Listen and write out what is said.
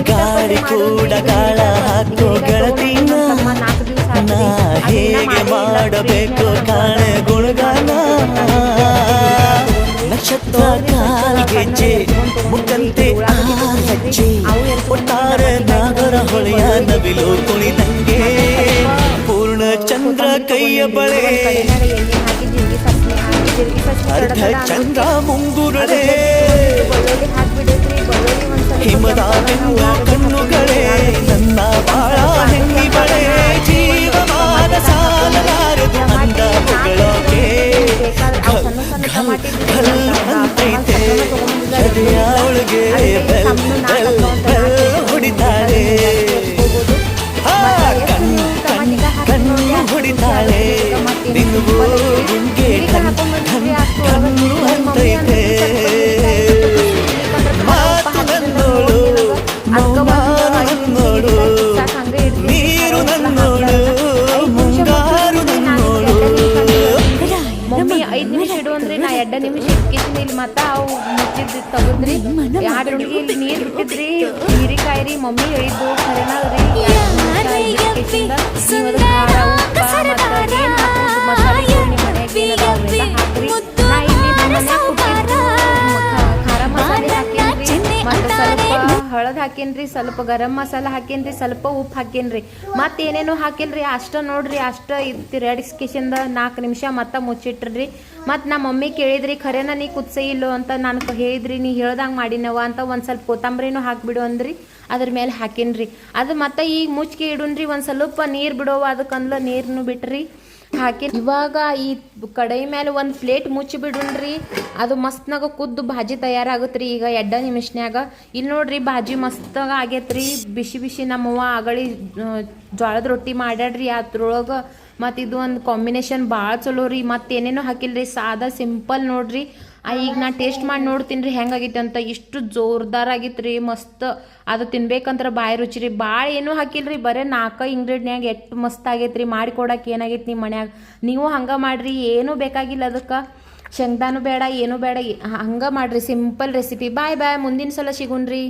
ಗಾಳಿ ಕೂಡ ಗಾಳ ಹಾಕೋ ಗೆಳತಿನ ನಾ ಹೇಗೆ ಮಾಡಬೇಕು ಕಾಣೆ ಗುಣಗಾನ ನಕ್ಷತ್ರ ಕಾಲ್ಗೆಜ್ಜೆ ಮುಖಂತೆ ಹೆಜ್ಜೆ ಒಟ್ಟಾರೆ ನಾಗರ ಹೊಳೆಯ ನವಿಲು ಕುಣಿದಂಗೆ ಪೂರ್ಣ ಚಂದ್ರ ಕೈಯ ಬಳೆ ಅರ್ಧ ಚಂದ್ರ ಮುಂಗುರಳೆ ಹಿಮದ ಬೆಂದು ಕಣ್ಣುಗಳೇ ನನ್ನ ಬಾಳ ಹೆಣ್ಣಿ ಬಳೆ ಜೀವಮಾನ ಸಾಲಲಾರದು ಅಂದ ಹೊಗಳೋಕೆ ಅಂತೈತೆ ಹೃದಯ ಒಳಗೆ ಬೆಲ್ ಬೆಲ್ ಬೆಲ್ ಹೊಡಿತಾಳೆ ಕಣ್ಣು ಹೊಡಿತಾಳೆ ನಿನ್ಗೂ ನಿನ್ಗೆ ಕಣ್ಣು ಅಂತೈತೆ ಮಾತು ನನ್ನೋಳು ಮೌನ ನನ್ನೋಳು ನೀರು ನನ್ನೋಳು ಮುಂಗಾರು ನನ್ನೋಳು ಮಮ್ಮಿ 5 ನಿಮಿಷ ಇಡು ಅಂದ್ರೆ ನಾ 2 ನಿಮಿಷ ಇಟ್ಕಿಸಿನ ಇಲ್ಲಿ ಮತ್ತ ಅವು ಮುಚ್ಚಿದ್ದು ತಗದ್ರಿ 2 ಹುಡುಗಿ ಇಲ್ಲಿ ನೀರು ಬಿಟ್ಟಿದ್ರಿ ಹೀರಿಕಾಯಿ ಮಮ್ಮಿ ಹೇಳಿದ್ದು ಖರೇನಾದ್ರಿ ಹಳದ್ ಹಾಕೇನ್ರಿ ಸ್ವಲ್ಪ ಗರಂ ಮಸಾಲ ಹಾಕೇನ್ರಿ ಸ್ವಲ್ಪ ಉಪ್ಪು ಹಾಕೇನ್ರಿ ಮತ್ತೇನೇನು ಹಾಕಿಲ್ರಿ ಅಷ್ಟ ನೋಡ್ರಿ ಅಷ್ಟ ರೆಡಿಸ್ಕೇಶನ್ದ 4 ನಿಮಿಷ ಮತ್ತ ಮುಚ್ಚಿಟ್ರಿ ಮತ್ತು ನಮ್ಮ ಮಮ್ಮಿ ಕೇಳಿದ್ರಿ ಖರೇನ ನೀ ಕುದ್ಸೇ ಇಲ್ಲೋ ಅಂತ ನಾನು ಹೇಳಿದ್ರಿ ನೀ ಹೇಳ್ದಂಗೆ ಮಾಡಿನವ ಅಂತ ಒಂದು ಸ್ವಲ್ಪ ಕೊತ್ತಂಬರಿನೂ ಹಾಕಿಬಿಡು ಅಂದ್ರಿ ಅದ್ರ ಮೇಲೆ ಹಾಕೇನ್ರಿ ಅದು ಮತ್ತೆ ಈಗ ಮುಚ್ಚಿಗೆ ಇಡುನ್ರಿ ಒಂದು ಸ್ವಲ್ಪ ನೀರು ಬಿಡೋವ ಅದಕ್ಕಂದ್ಲ ನೀರನ್ನು ಬಿಟ್ರಿ ಹಾಕಿ ಇವಾಗ ಈ ಕಡಾಯಿ ಮೇಲೆ ಒಂದು ಪ್ಲೇಟ್ ಮುಚ್ಚಿ ಬಿಡುನ್ರಿ ಅದು ಮಸ್ತ್ನಾಗ ಕುದ್ದು ಭಾಜಿ ತಯಾರಾಗುತ್ತೆ ಈಗ 2 ನಿಮಿಷನ್ಯಾಗ ಇಲ್ಲಿ ನೋಡ್ರಿ ಭಾಜಿ ಮಸ್ತಾಗ ಆಗೈತ್ರಿ ಬಿಸಿ ಬಿಸಿ ನಮ್ಮವ್ವ ಆಗಳಿ ಜೋಳದ ರೊಟ್ಟಿ ಮಾಡ್ಯಾಡ್ರಿ ಅದ್ರೊಳಗೆ ಮತ್ತು ಇದು ಒಂದು ಕಾಂಬಿನೇಷನ್ ಭಾಳ ಚಲೋ ರೀ ಮತ್ತು ಏನೇನೋ ಹಾಕಿಲ್ರಿ ಸಾದಾ ಸಿಂಪಲ್ ನೋಡ್ರಿ ಈಗ ನಾ ಟೇಸ್ಟ್ ಮಾಡಿ ನೋಡ್ತೀನಿ ರೀ ಹೆಂಗಾಗೈತೆ ಅಂತ ಇಷ್ಟು ಜೋರ್ದಾರ್ ಆಗಿತ್ತು ರೀ ಮಸ್ತ್ ಅದು ತಿನ್ಬೇಕಂದ್ರೆ ಬಾಯಿ ರುಚಿ ರೀ ಭಾಳ ಏನೂ ಹಾಕಿಲ್ರಿ ಬರೀ 4 ಇಂಗ್ರೀಡಿಯಂಟ್ನ್ಯಾಗ ಎಷ್ಟು ಮಸ್ತ್ ಆಗೈತೆ ರೀ ಮಾಡಿಕೊಡಕ್ಕೆ ಏನಾಗೈತೆ ನಿಮ್ಮ ಮನ್ಯಾಗ ನೀವು ಹಂಗೆ ಮಾಡಿರಿ ಏನೂ ಬೇಕಾಗಿಲ್ಲ ಅದಕ್ಕೆ ಶೇಂಗ್ದಾನು ಬೇಡ ಏನೂ ಬೇಡ ಹಂಗೆ ಮಾಡಿರಿ ಸಿಂಪಲ್ ರೆಸಿಪಿ ಬಾಯ್ ಮುಂದಿನ ಸಲ ಸಿಗೋಣ್ರಿ.